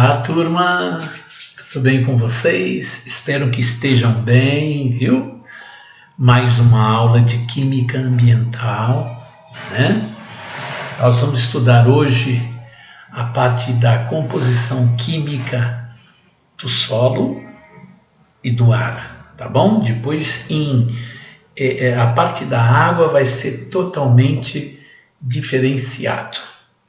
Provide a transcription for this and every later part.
Olá, turma, tudo bem com vocês? Espero que estejam bem, viu? Mais uma aula de Química Ambiental, né? Nós vamos estudar hoje a parte da composição química do solo e do ar, tá bom? Depois, a parte da água vai ser totalmente diferenciado,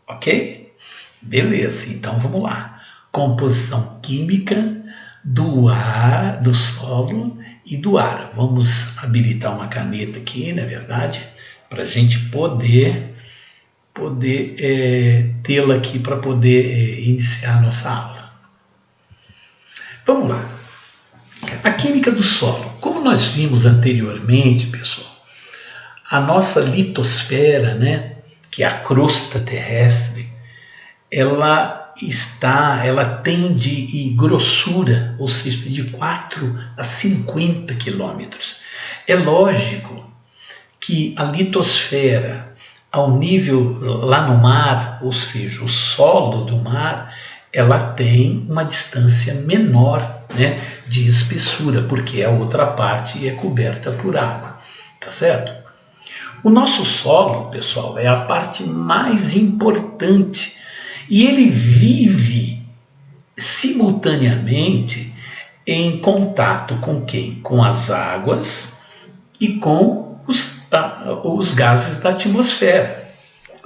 ok? Beleza, então vamos lá. Composição química do ar, do solo e do ar. Vamos habilitar uma caneta aqui, não é verdade? Para a gente poder tê-la aqui para poder iniciar a nossa aula. Vamos lá. A química do solo. Como nós vimos anteriormente, pessoal, a nossa litosfera, né, que é a crosta terrestre, ela tem de grossura, ou seja, de 4 a 50 quilômetros. É lógico que a litosfera, ao nível lá no mar, ou seja, o solo do mar, ela tem uma distância menor, né, de espessura, porque a outra parte é coberta por água, tá certo? O nosso solo, pessoal, é a parte mais importante e ele vive simultaneamente em contato com quem? Com as águas e com os gases da atmosfera,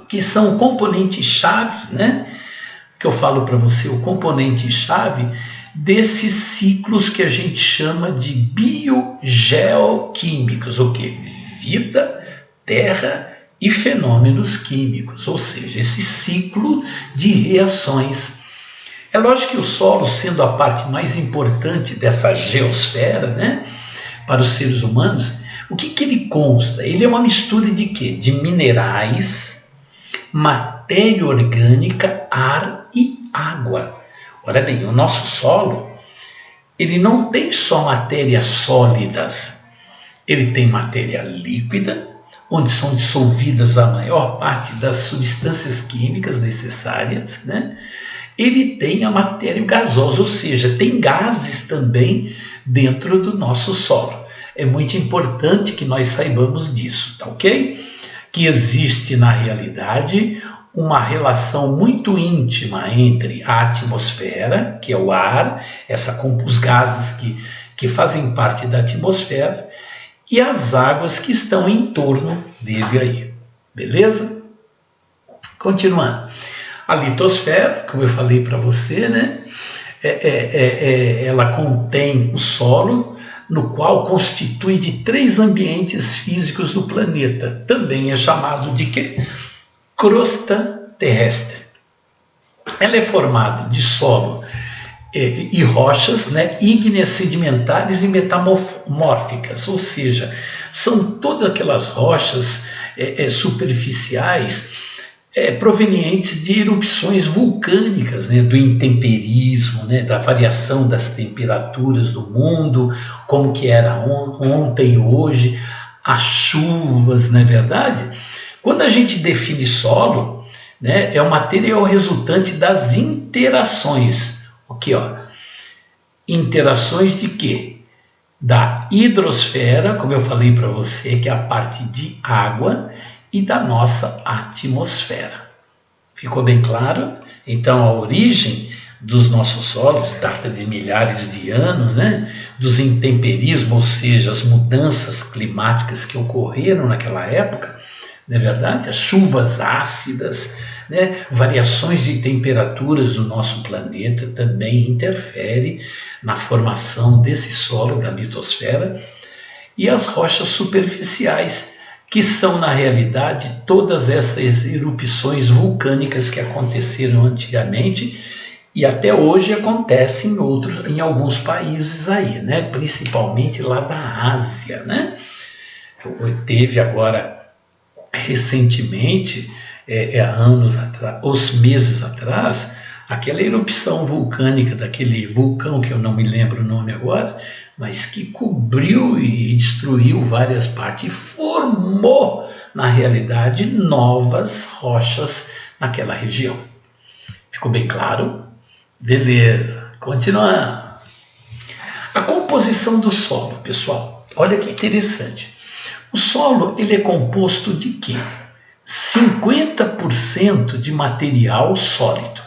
que são componentes-chave, né? Que eu falo para você, o componente-chave desses ciclos que a gente chama de biogeoquímicos, o que? Vida, terra e fenômenos químicos, ou seja, esse ciclo de reações. É lógico que o solo, sendo a parte mais importante dessa geosfera, né, para os seres humanos, o que ele consta? Ele é uma mistura de quê? De minerais, matéria orgânica, ar e água. Olha bem, o nosso solo, ele não tem só matérias sólidas, ele tem matéria líquida, onde são dissolvidas a maior parte das substâncias químicas necessárias, né? Ele tem a matéria gasosa, ou seja, tem gases também dentro do nosso solo. É muito importante que nós saibamos disso, tá ok? Que existe, na realidade, uma relação muito íntima entre a atmosfera, que é o ar, os gases que fazem parte da atmosfera, e as águas que estão em torno dele aí, beleza? Continuando. A litosfera, como eu falei para você, né? Ela contém o solo, no qual constitui de 3 ambientes físicos do planeta. Também é chamado de quê? Crosta terrestre. Ela é formada de solo e rochas, né, ígneas, sedimentares e metamórficas, ou seja, são todas aquelas rochas superficiais provenientes de erupções vulcânicas, né, do intemperismo, né, da variação das temperaturas do mundo, como que era ontem e hoje, as chuvas, não é verdade? Quando a gente define solo, né, é o material resultante das interações. Aqui, ó, interações de quê? Da hidrosfera, como eu falei para você, que é a parte de água, e da nossa atmosfera. Ficou bem claro? Então, a origem dos nossos solos data de milhares de anos, né? Dos intemperismos, ou seja, as mudanças climáticas que ocorreram naquela época, não é verdade? As chuvas ácidas, né? Variações de temperaturas do nosso planeta também interferem na formação desse solo da litosfera, e as rochas superficiais, que são, na realidade, todas essas erupções vulcânicas que aconteceram antigamente e até hoje acontecem em alguns países aí, né? Principalmente lá da Ásia, né? Teve agora, recentemente, meses atrás, aquela erupção vulcânica daquele vulcão que eu não me lembro o nome agora, mas que cobriu e destruiu várias partes e formou, na realidade, novas rochas naquela região. Ficou bem claro? Beleza, continuando. A composição do solo, pessoal, olha que interessante. O solo ele é composto de quê? 50% de material sólido.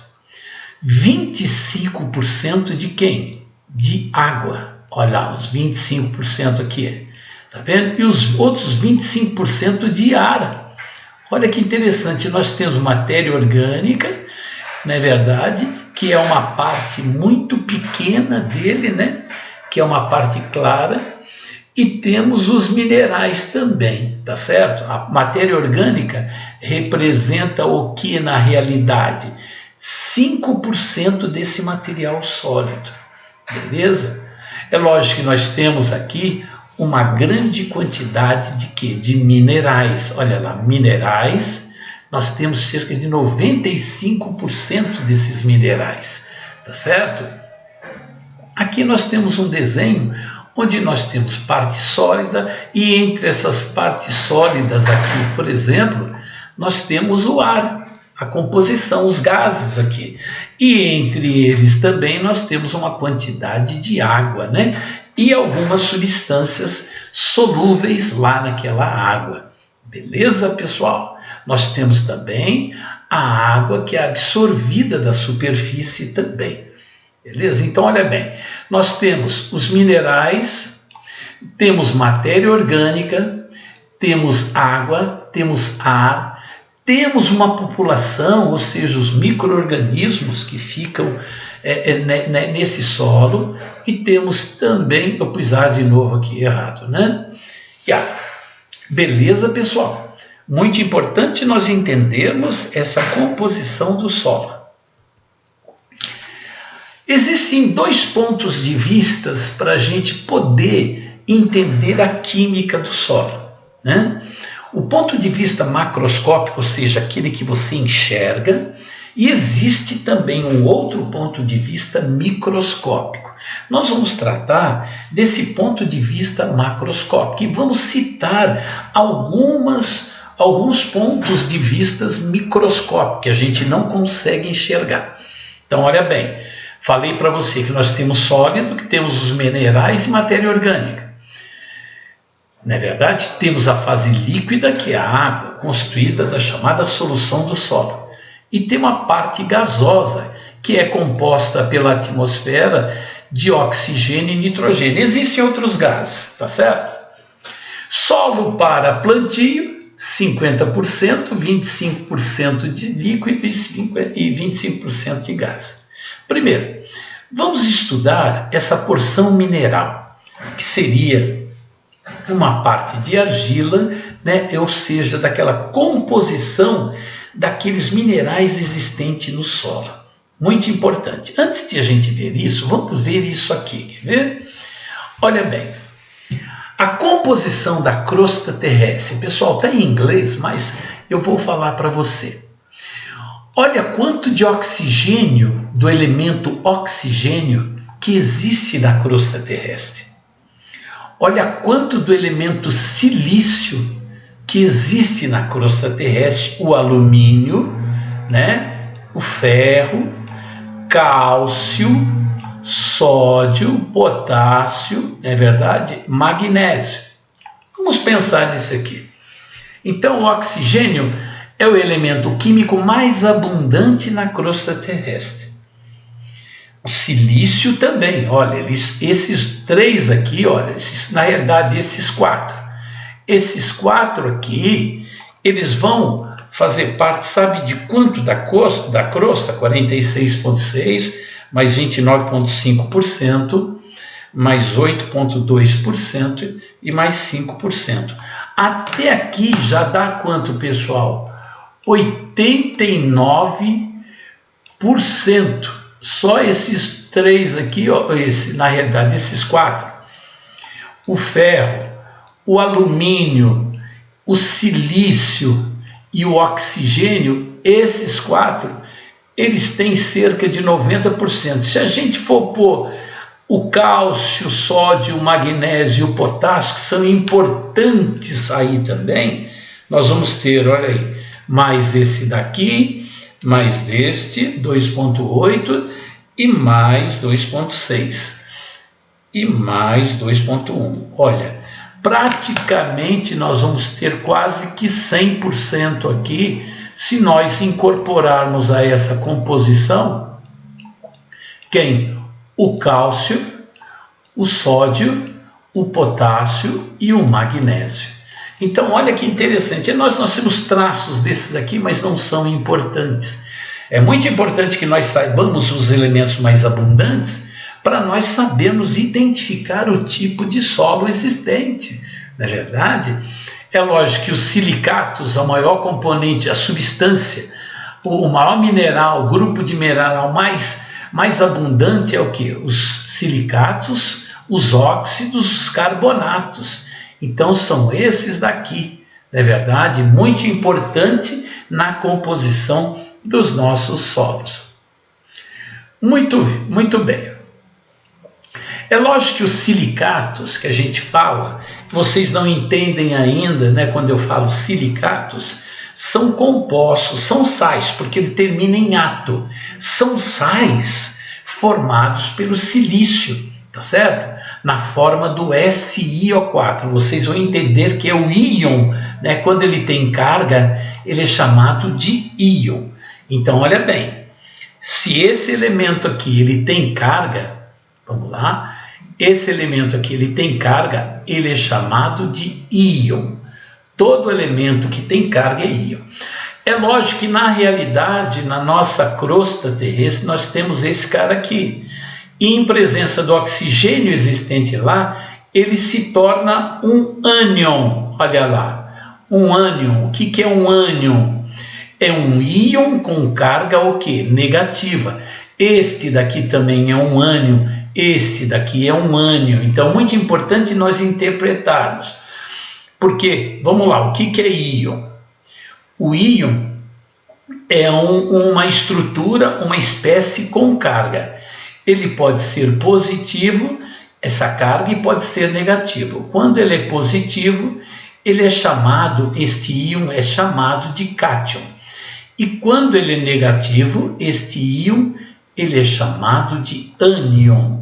25% de quem? De água. Olha lá, os 25% aqui. Tá vendo? E os outros 25% de ar. Olha que interessante, nós temos matéria orgânica, não é verdade? Que é uma parte muito pequena dele, né? Que é uma parte clara. E temos os minerais também, tá certo? A matéria orgânica representa o que na realidade? 5% desse material sólido, beleza? É lógico que nós temos aqui uma grande quantidade de quê? De minerais. Olha lá, minerais, nós temos cerca de 95% desses minerais, tá certo? Aqui nós temos um desenho onde nós temos parte sólida e entre essas partes sólidas aqui, por exemplo, nós temos o ar, a composição, os gases aqui. E entre eles também nós temos uma quantidade de água, né? E algumas substâncias solúveis lá naquela água. Beleza, pessoal? Nós temos também a água que é absorvida da superfície também. Beleza? Então, olha bem, nós temos os minerais, temos matéria orgânica, temos água, temos ar, temos uma população, ou seja, os micro-organismos que ficam nesse solo, e temos também, eu pus ar de novo aqui errado, né? Beleza, pessoal? Muito importante nós entendermos essa composição do solo. Existem dois pontos de vista para a gente poder entender a química do solo, né? O ponto de vista macroscópico, ou seja, aquele que você enxerga, e existe também um outro ponto de vista microscópico. Nós vamos tratar desse ponto de vista macroscópico e vamos citar alguns pontos de vista microscópicos que a gente não consegue enxergar. Então, olha bem. Falei para você que nós temos sólido, que temos os minerais e matéria orgânica. Não é verdade? Temos a fase líquida, que é a água, constituída da chamada solução do solo. E tem uma parte gasosa, que é composta pela atmosfera de oxigênio e nitrogênio. Existem outros gases, tá certo? Solo para plantio, 50%, 25% de líquido e 25% de gás. Primeiro, vamos estudar essa porção mineral, que seria uma parte de argila, né? Ou seja, daquela composição daqueles minerais existentes no solo. Muito importante. Antes de a gente ver isso, vamos ver isso aqui, quer ver? Olha bem, a composição da crosta terrestre, pessoal, está em inglês, mas eu vou falar para você. Olha quanto de oxigênio, do elemento oxigênio, que existe na crosta terrestre. Olha quanto do elemento silício que existe na crosta terrestre, o alumínio, né? O ferro, cálcio, sódio, potássio, é verdade? Magnésio. Vamos pensar nisso aqui. Então, o oxigênio é o elemento químico mais abundante na crosta terrestre. O silício também, olha, esses três aqui, olha, na realidade esses quatro. Esses quatro aqui, eles vão fazer parte, sabe de quanto da crosta? 46,6%, mais 29,5%, mais 8,2% e mais 5%. Até aqui já dá quanto, pessoal? 89%. Só esses três aqui, ó, na realidade esses quatro. O ferro, o alumínio, o silício e o oxigênio, esses quatro, eles têm cerca de 90%. Se a gente for pôr o cálcio, o sódio, o magnésio e o potássio, que são importantes aí também, nós vamos ter, olha aí, mais esse daqui, mais este, 2,8, e mais 2,6 e mais 2,1. Olha, praticamente nós vamos ter quase que 100% aqui se nós incorporarmos a essa composição quem? O cálcio, o sódio, o potássio e o magnésio. Então, olha que interessante. Nós temos traços desses aqui, mas não são importantes. É muito importante que nós saibamos os elementos mais abundantes para nós sabermos identificar o tipo de solo existente. Na verdade, é lógico que os silicatos, a maior componente, a substância, o maior mineral, o grupo de mineral mais abundante é o quê? Os silicatos, os óxidos, os carbonatos. Então são esses daqui, não é verdade? Muito importante na composição dos nossos solos. Muito bem. É lógico que os silicatos que a gente fala, vocês não entendem ainda, né, quando eu falo silicatos, são compostos, são sais, porque ele termina em ato. São sais formados pelo silício, tá certo? Na forma do SiO4. Vocês vão entender que é o íon, né? Quando ele tem carga, ele é chamado de íon. Então, olha bem, se esse elemento aqui ele tem carga, vamos lá, esse elemento aqui ele tem carga, ele é chamado de íon. Todo elemento que tem carga é íon. É lógico que na realidade, na nossa crosta terrestre, nós temos esse cara aqui. E em presença do oxigênio existente lá, ele se torna um ânion. Olha lá, um ânion. O que é um ânion? É um íon com carga o quê? Negativa. Este daqui também é um ânion, este daqui é um ânion. Então, muito importante nós interpretarmos. Porque, vamos lá, o que é íon? O íon é uma estrutura, uma espécie com carga. Ele pode ser positivo, essa carga, e pode ser negativo. Quando ele é positivo, ele é chamado, este íon é chamado de cátion. E quando ele é negativo, este íon, ele é chamado de ânion.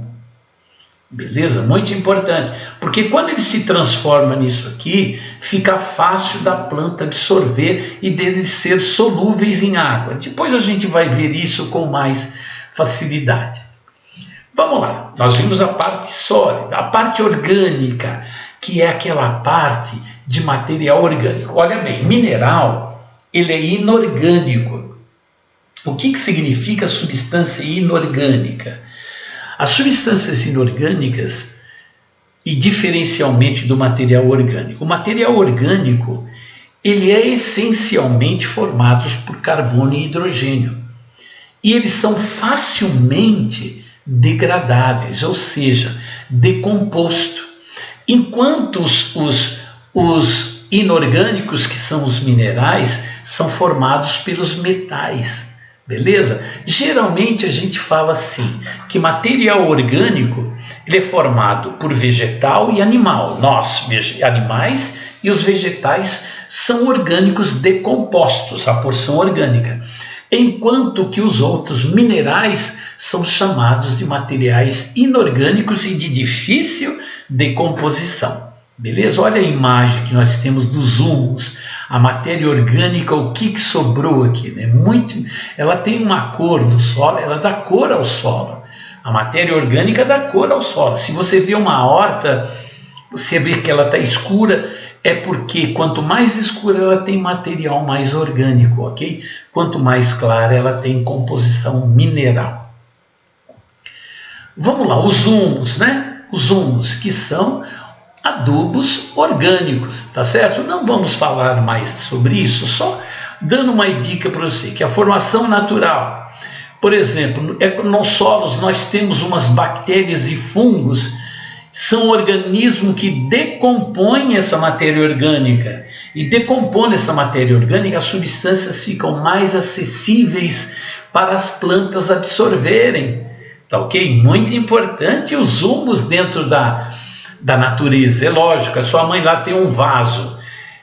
Beleza? Muito importante, porque quando ele se transforma nisso aqui, fica fácil da planta absorver e deles ser solúveis em água. Depois a gente vai ver isso com mais facilidade. Vamos lá, nós vimos a parte sólida, a parte orgânica, que é aquela parte de material orgânico. Olha bem, mineral, ele é inorgânico. O que significa substância inorgânica? As substâncias inorgânicas, e diferencialmente do material orgânico. O material orgânico, ele é essencialmente formado por carbono e hidrogênio. E eles são facilmente degradáveis, ou seja, decomposto. Enquanto os inorgânicos, que são os minerais, são formados pelos metais. Beleza? Geralmente a gente fala assim, que material orgânico ele é formado por vegetal e animal. Nós, animais, e os vegetais são orgânicos decompostos, a porção orgânica. Enquanto que os outros minerais são chamados de materiais inorgânicos e de difícil decomposição. Beleza? Olha a imagem que nós temos dos humus, a matéria orgânica, o que sobrou aqui, né? Ela tem uma cor do solo, ela dá cor ao solo. A matéria orgânica dá cor ao solo. Se você vê uma horta, você vê que ela está escura, é porque quanto mais escura ela tem material mais orgânico, ok? Quanto mais clara ela tem composição mineral. Vamos lá, os humus, né? Os humus, que são adubos orgânicos, tá certo? Não vamos falar mais sobre isso, só dando uma dica para você, que a formação natural, por exemplo, nos solos nós temos umas bactérias e fungos, são organismos que decompõem essa matéria orgânica, e decompondo essa matéria orgânica, as substâncias ficam mais acessíveis para as plantas absorverem, tá ok? Muito importante os humus dentro da natureza. É lógico, a sua mãe lá tem um vaso.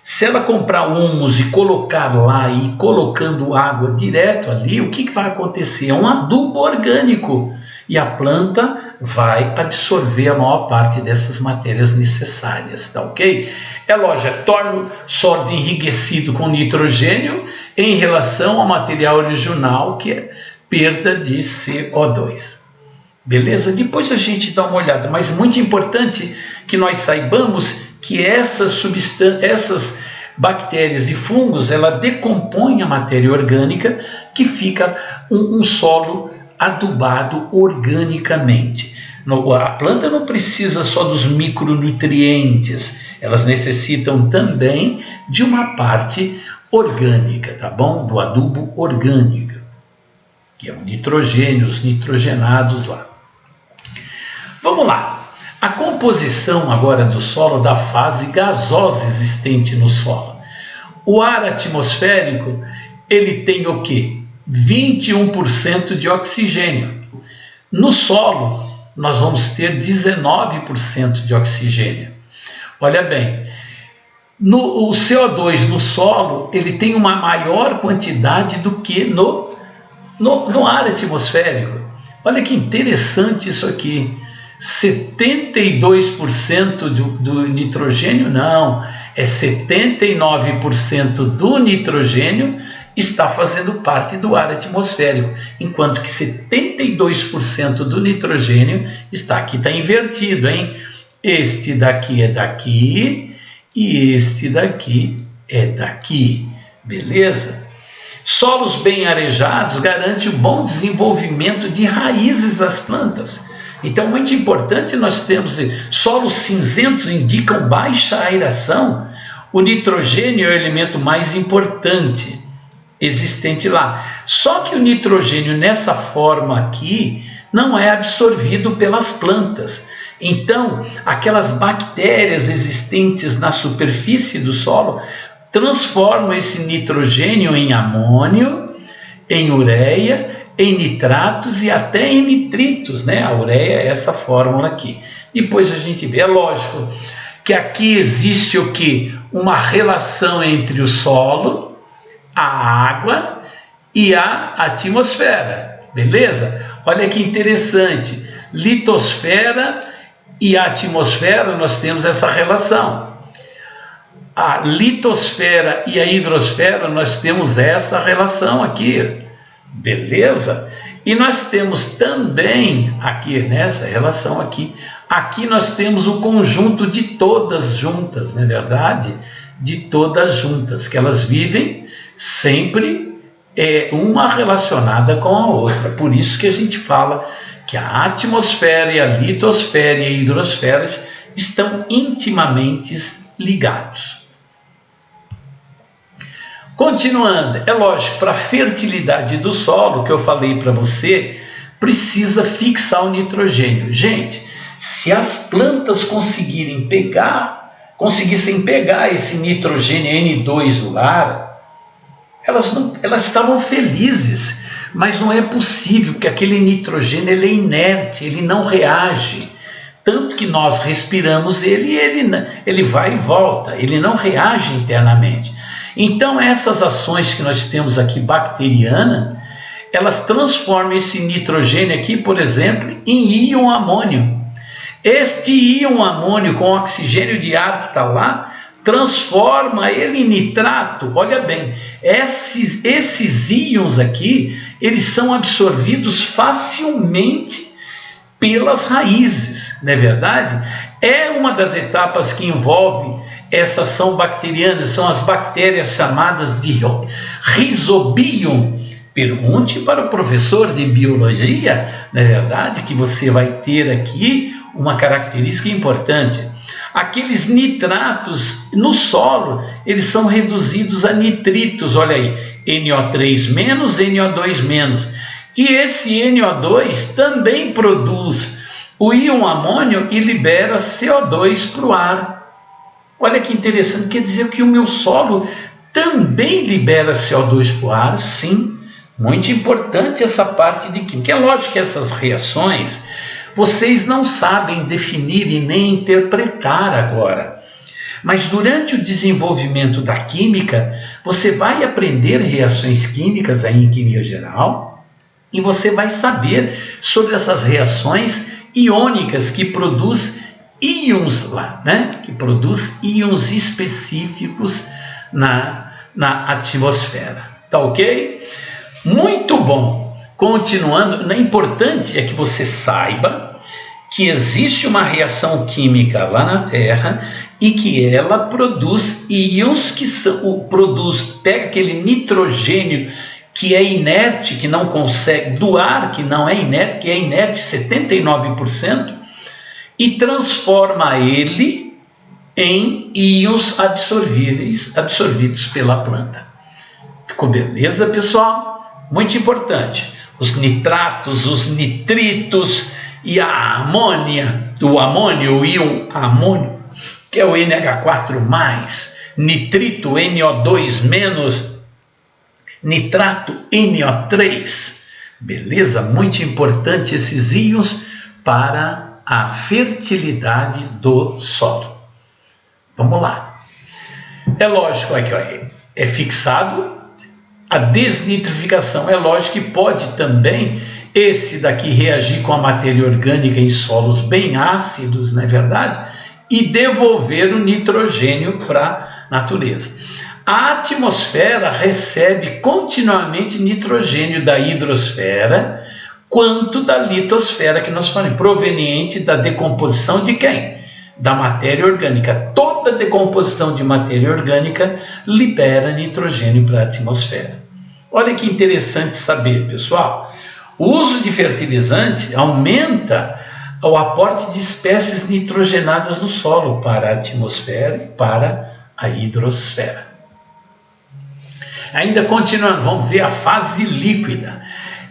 Se ela comprar humus e colocar lá e ir colocando água direto ali, o que vai acontecer? É um adubo orgânico e a planta vai absorver a maior parte dessas matérias necessárias, tá ok? É lógico, torna o solo enriquecido com nitrogênio em relação ao material original, que é perda de CO2. Beleza? Depois a gente dá uma olhada, mas muito importante que nós saibamos que essas bactérias e fungos, ela decompõem a matéria orgânica, que fica um solo adubado organicamente. A planta não precisa só dos micronutrientes, elas necessitam também de uma parte orgânica, tá bom? Do adubo orgânico, que é o nitrogênio, os nitrogenados lá. Vamos lá. A composição agora do solo da fase gasosa existente no solo. O ar atmosférico, ele tem o quê? 21% de oxigênio. No solo, nós vamos ter 19% de oxigênio. Olha bem, o CO2 no solo, ele tem uma maior quantidade do que no ar atmosférico. Olha que interessante isso aqui. 72% do nitrogênio, não, é 79% do nitrogênio está fazendo parte do ar atmosférico, enquanto que 72% do nitrogênio está aqui, está invertido, hein? Este daqui é daqui e este daqui é daqui, beleza? Solos bem arejados garantem o bom desenvolvimento de raízes das plantas. Então, muito importante, nós temos solos cinzentos indicam baixa aeração. O nitrogênio é o elemento mais importante existente lá. Só que o nitrogênio nessa forma aqui não é absorvido pelas plantas. Então, aquelas bactérias existentes na superfície do solo transformam esse nitrogênio em amônio, em ureia, em nitratos e até em nitritos, né? A ureia é essa fórmula aqui. Depois a gente vê, é lógico que aqui existe o quê? Uma relação entre o solo, a água e a atmosfera, beleza? Olha que interessante, litosfera e atmosfera, nós temos essa relação. A litosfera e a hidrosfera, nós temos essa relação aqui. Beleza? E nós temos também aqui, nessa relação aqui, nós temos o conjunto de todas juntas, não é verdade? De todas juntas, que elas vivem sempre uma relacionada com a outra. Por isso que a gente fala que a atmosfera e a litosfera e a hidrosfera estão intimamente ligados. Continuando, é lógico, para a fertilidade do solo, que eu falei para você, precisa fixar o nitrogênio. Gente, se as plantas conseguissem pegar esse nitrogênio N2 do ar, elas estavam felizes, mas não é possível, porque aquele nitrogênio ele é inerte, ele não reage. Tanto que nós respiramos ele vai e volta, ele não reage internamente. Então, essas ações que nós temos aqui, bacteriana, elas transformam esse nitrogênio aqui, por exemplo, em íon amônio. Este íon amônio com oxigênio de ar que está lá, transforma ele em nitrato. Olha bem, esses íons aqui, eles são absorvidos facilmente pelas raízes, não é verdade? É uma das etapas que envolve essa ação bacteriana, são as bactérias chamadas de Rhizobium. Pergunte para o professor de biologia, não é verdade, que você vai ter aqui uma característica importante. Aqueles nitratos no solo, eles são reduzidos a nitritos, olha aí, NO3-, NO2-. E esse NO2 também produz o íon amônio e libera CO2 para o ar. Olha que interessante, quer dizer que o meu solo também libera CO2 para o ar, sim. Muito importante essa parte de química. É lógico que essas reações vocês não sabem definir e nem interpretar agora. Mas durante o desenvolvimento da química, você vai aprender reações químicas aí em química geral e você vai saber sobre essas reações iônicas que produz íons lá, né? Que produz íons específicos na atmosfera. Tá ok? Muito bom. Continuando, o importante é que você saiba que existe uma reação química lá na Terra e que ela produz íons que pega aquele nitrogênio que é inerte, que não consegue, do ar que não é inerte, que é inerte 79%, e transforma ele em íons absorvidos pela planta. Ficou beleza, pessoal? Muito importante. Os nitratos, os nitritos e a amônia, o íon amônio, que é o NH4+, nitrito NO2-, nitrato NO3. Beleza? Muito importante esses íons para a fertilidade do solo. Vamos lá. É lógico, aqui ó, é fixado a desnitrificação. É lógico que pode também esse daqui reagir com a matéria orgânica em solos bem ácidos, não é verdade? E devolver o nitrogênio para a natureza. A atmosfera recebe continuamente nitrogênio da hidrosfera quanto da litosfera, que nós falamos, proveniente da decomposição de quem? Da matéria orgânica. Toda decomposição de matéria orgânica libera nitrogênio para a atmosfera. Olha que interessante saber, pessoal. O uso de fertilizante aumenta o aporte de espécies nitrogenadas no solo para a atmosfera e para a hidrosfera. Ainda continuando, vamos ver a fase líquida.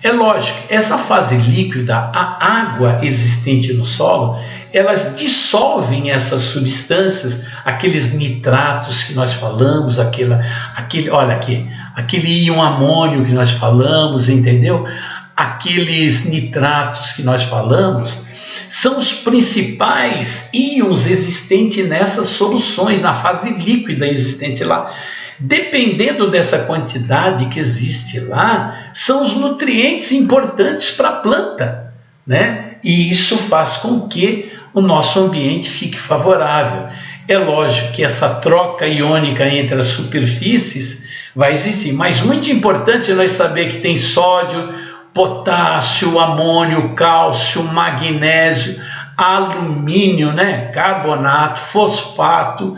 É lógico, essa fase líquida, a água existente no solo, elas dissolvem essas substâncias, aqueles nitratos que nós falamos, aquele íon amônio que nós falamos, entendeu? Aqueles nitratos que nós falamos, são os principais íons existentes nessas soluções, na fase líquida existente lá. Dependendo dessa quantidade que existe lá, são os nutrientes importantes para a planta, né? E isso faz com que o nosso ambiente fique favorável. É lógico que essa troca iônica entre as superfícies vai existir, mas muito importante nós saber que tem sódio, potássio, amônio, cálcio, magnésio, alumínio, né? Carbonato, fosfato,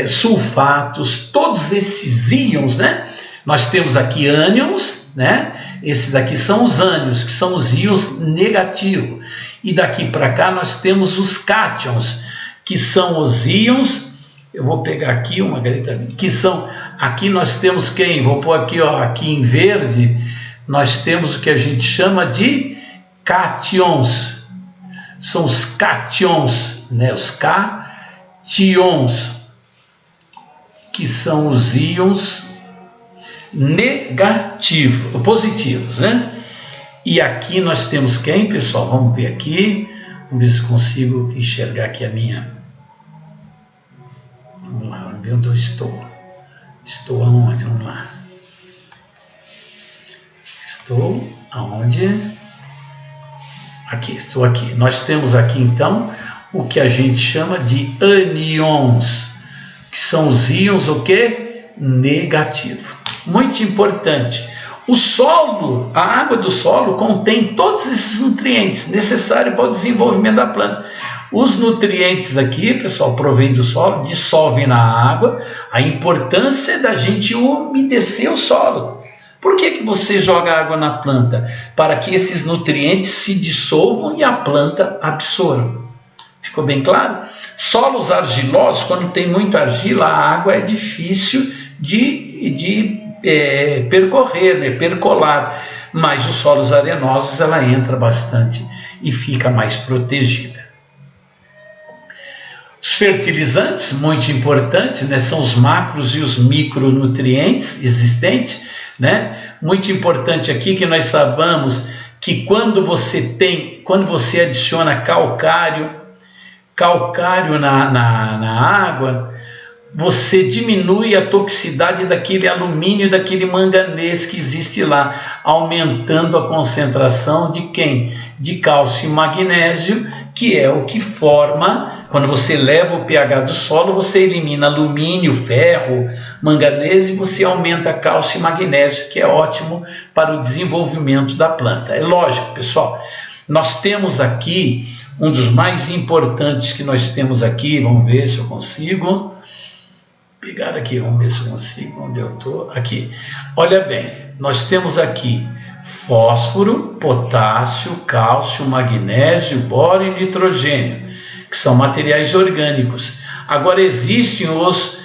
sulfatos, todos esses íons, né? Nós temos aqui ânions, né? Esses daqui são os ânions, que são os íons negativos. E daqui para cá nós temos os cátions, que são os íons. Eu vou pegar aqui uma caneta, que são, aqui nós temos quem? Vou pôr aqui, ó, aqui em verde, nós temos o que a gente chama de cátions. São os cátions, né? Os cátions, que são os íons negativos, positivos, né? E aqui nós temos quem, pessoal? Vamos ver aqui, vamos ver se consigo enxergar aqui a minha. Vamos lá, vamos ver onde eu estou. Estou aonde? Vamos lá. Estou aonde? Aqui, estou aqui. Nós temos aqui então o que a gente chama de ânions, que são os íons o quê? Negativo. Muito importante. O solo, a água do solo contém todos esses nutrientes necessários para o desenvolvimento da planta. Os nutrientes aqui, pessoal, provém do solo, dissolvem na água. A importância da gente umedecer o solo. Por que você joga água na planta? Para que esses nutrientes se dissolvam e a planta absorva. Ficou bem claro? Solos argilosos, quando tem muita argila, a água é difícil de percorrer, né, percolar. Mas os solos arenosos, ela entra bastante e fica mais protegida. Os fertilizantes, muito importantes, né, são os macros e os micronutrientes existentes, né? Muito importante aqui que nós sabemos que quando você adiciona calcário, calcário na água, você diminui a toxicidade daquele alumínio e daquele manganês que existe lá, aumentando a concentração de quem? De cálcio e magnésio, que é o que forma, quando você leva o pH do solo, você elimina alumínio, ferro, manganês e você aumenta cálcio e magnésio, que é ótimo para o desenvolvimento da planta. É lógico, pessoal, nós temos aqui um dos mais importantes que nós temos aqui, vamos ver se eu consigo pegar aqui, vamos ver se eu consigo, onde eu estou, aqui. Olha bem, nós temos aqui fósforo, potássio, cálcio, magnésio, boro e nitrogênio, que são materiais orgânicos. Agora existem os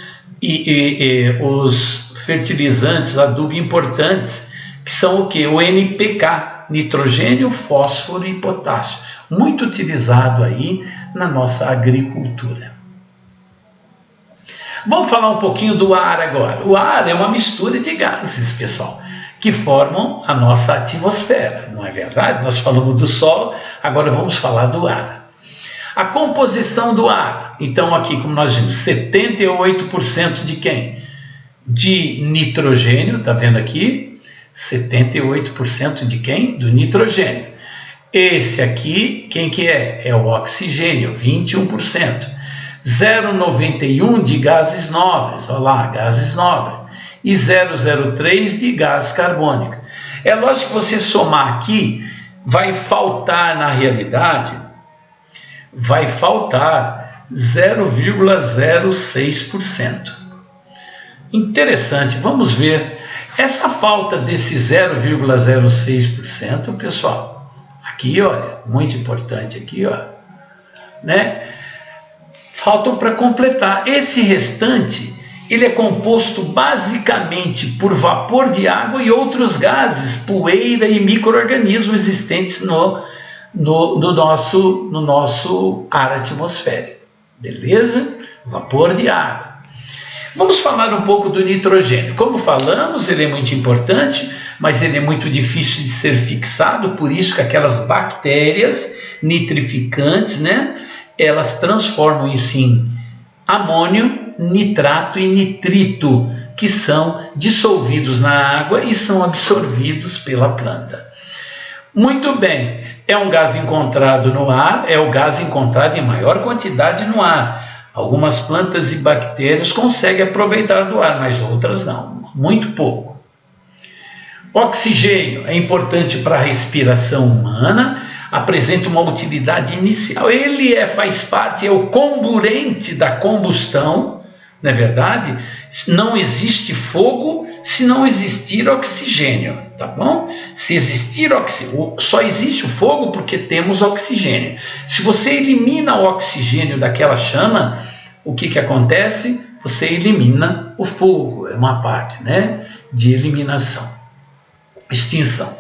fertilizantes, adubo importantes, que são o que? O NPK, nitrogênio, fósforo e potássio, muito utilizado aí na nossa agricultura. Vamos falar um pouquinho do ar agora. O ar é uma mistura de gases, pessoal, que formam a nossa atmosfera, não é verdade? Nós falamos do solo, agora vamos falar do ar. A composição do ar, então aqui, como nós vimos, 78% de quem? De nitrogênio, tá vendo aqui? 78% de quem? Do nitrogênio. Esse aqui, quem que é? É o oxigênio, 21%. 0,91 de gases nobres, olha lá, gases nobres, e 0,03 de gás carbônico. É lógico que você somar aqui, vai faltar na realidade, vai faltar 0,06%. Interessante, vamos ver. Essa falta desse 0,06%, pessoal, aqui, olha, muito importante aqui, ó, né? Faltam para completar. Esse restante, ele é composto basicamente por vapor de água e outros gases, poeira e micro-organismos existentes no nosso ar atmosférico. Beleza? Vapor de água. Vamos falar um pouco do nitrogênio. Como falamos, ele é muito importante, mas ele é muito difícil de ser fixado, por isso que aquelas bactérias nitrificantes, né, elas transformam isso em amônio, nitrato e nitrito, que são dissolvidos na água e são absorvidos pela planta. Muito bem, é um gás encontrado no ar, é o gás encontrado em maior quantidade no ar. Algumas plantas e bactérias conseguem aproveitar do ar, mas outras não, muito pouco. Oxigênio é importante para a respiração humana, apresenta uma utilidade inicial. Ele faz parte, é o comburente da combustão, não é verdade? Não existe fogo se não existir oxigênio, tá bom? Se existir oxigênio, só existe o fogo porque temos oxigênio. Se você elimina o oxigênio daquela chama, o que acontece? Você elimina o fogo, é uma parte, né, de eliminação, extinção.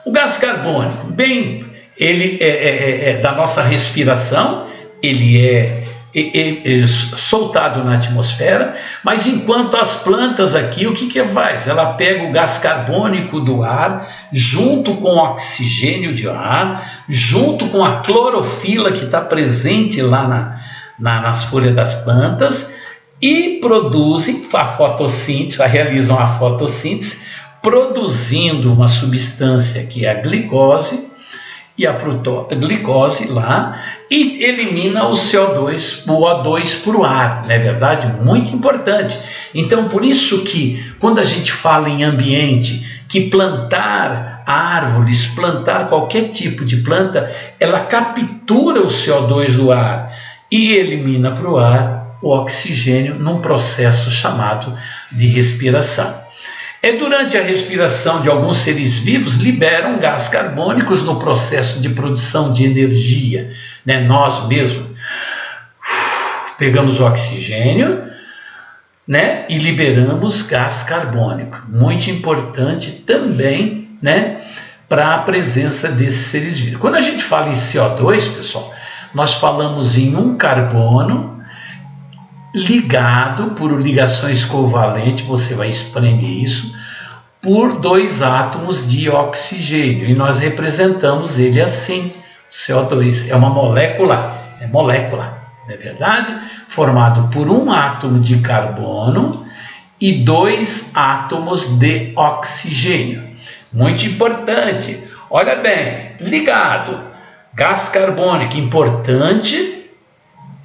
O gás carbônico, bem, ele é da nossa respiração, ele é soltado na atmosfera, mas enquanto as plantas aqui, o que faz? Ela pega o gás carbônico do ar, junto com o oxigênio de ar, junto com a clorofila que está presente lá nas folhas das plantas, e produzem a fotossíntese, realizam a fotossíntese, produzindo uma substância que é a glicose, e a glicose lá, e elimina o CO2, o O2 para o ar, não é verdade? Muito importante. Então, por isso que, quando a gente fala em ambiente, que plantar árvores, plantar qualquer tipo de planta, ela captura o CO2 do ar e elimina para o ar o oxigênio num processo chamado de respiração. Durante a respiração de alguns seres vivos, liberam gás carbônicos no processo de produção de energia, né? Nós mesmos pegamos o oxigênio, né, e liberamos gás carbônico. Muito importante também, né, para a presença desses seres vivos. Quando a gente fala em CO2, pessoal, nós falamos em um carbono ligado por ligações covalentes, você vai aprender isso, por 2 átomos de oxigênio, e nós representamos ele assim, CO2, é uma molécula é molécula, não é verdade? Formado por um átomo de carbono e 2 átomos de oxigênio. Muito importante, olha bem, ligado, gás carbônico, importante,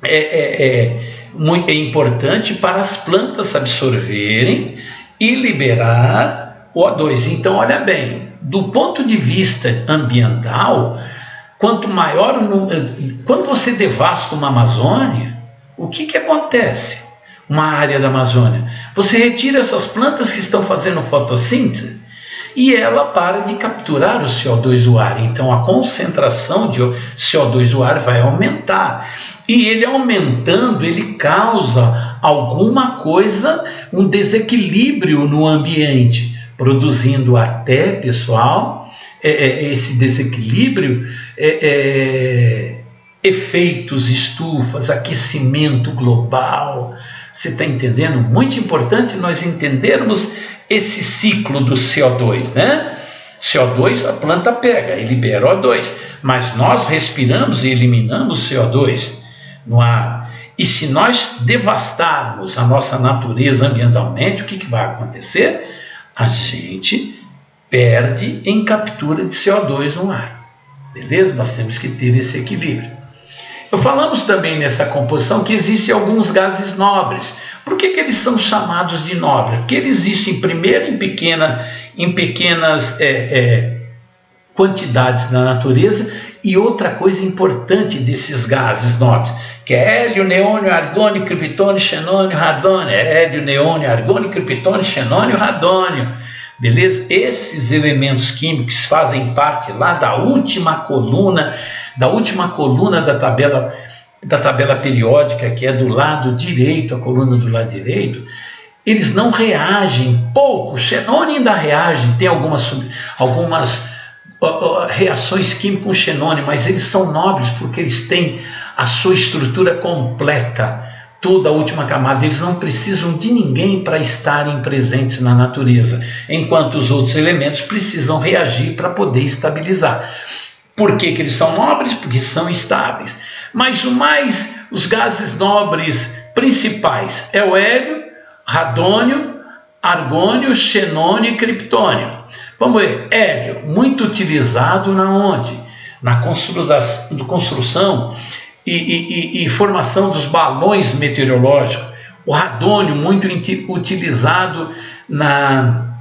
é importante para as plantas absorverem e liberar o O2. Então, olha bem, do ponto de vista ambiental, quanto maior, quando você devasta uma Amazônia, o que acontece? Uma área da Amazônia, você retira essas plantas que estão fazendo fotossíntese e ela para de capturar o CO2 do ar. Então a concentração de CO2 do ar vai aumentar. E ele aumentando, ele causa alguma coisa, um desequilíbrio no ambiente, produzindo até, pessoal, esse desequilíbrio, efeitos estufas, aquecimento global. Você está entendendo? Muito importante nós entendermos esse ciclo do CO2, né? CO2 a planta pega e libera O2, mas nós respiramos e eliminamos CO2 no ar. E se nós devastarmos a nossa natureza ambientalmente, o que vai acontecer? A gente perde em captura de CO2 no ar. Beleza? Nós temos que ter esse equilíbrio. Falamos também nessa composição que existem alguns gases nobres. Por que eles são chamados de nobres? Porque eles existem primeiro em pequenas quantidades na natureza, e outra coisa importante desses gases nobres, que é hélio, neônio, argônio, criptônio, xenônio, radônio. Hélio, neônio, argônio, criptônio, xenônio, radônio. Beleza? Esses elementos químicos fazem parte lá da última coluna da tabela periódica, que é do lado direito, a coluna do lado direito. Eles não reagem pouco, o xenônio ainda reage, tem algumas reações químicas com o xenônio, mas eles são nobres porque eles têm a sua estrutura completa, toda a última camada. Eles não precisam de ninguém para estarem presentes na natureza, enquanto os outros elementos precisam reagir para poder estabilizar. Por que eles são nobres? Porque são estáveis. Mas os gases nobres principais é o hélio, radônio, argônio, xenônio e criptônio. Vamos ver, hélio, muito utilizado na onde? Na construção e formação dos balões meteorológicos. O radônio, muito utilizado na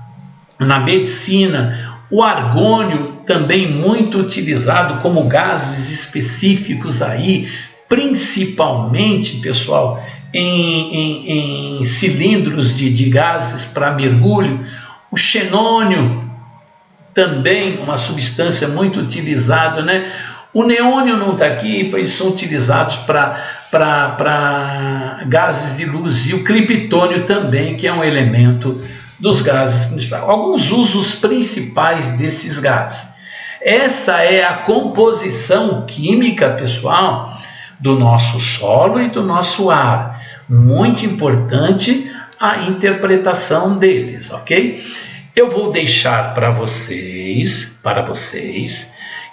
medicina. O argônio, também muito utilizado como gases específicos aí, principalmente, pessoal, em cilindros de gases para mergulho. O xenônio, também uma substância muito utilizada, né? O neônio não está aqui, pois são utilizados para gases de luz. E o criptônio também, que é um elemento dos gases principais. Alguns usos principais desses gases. Essa é a composição química, pessoal, do nosso solo e do nosso ar. Muito importante a interpretação deles, ok? Eu vou deixar para vocês,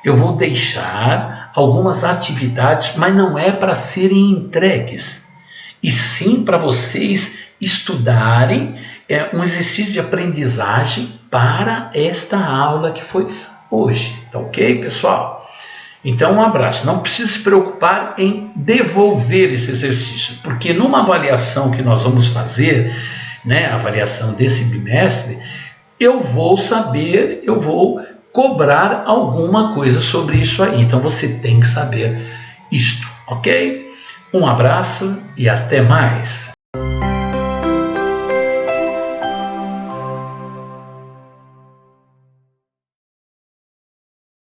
eu vou deixar algumas atividades, mas não é para serem entregues, e sim para vocês estudarem, um exercício de aprendizagem para esta aula que foi hoje, tá ok, pessoal? Então, um abraço. Não precisa se preocupar em devolver esse exercício, porque numa avaliação que nós vamos fazer, né, a avaliação desse bimestre, eu vou cobrar alguma coisa sobre isso aí. Então, você tem que saber isto, ok? Um abraço e até mais.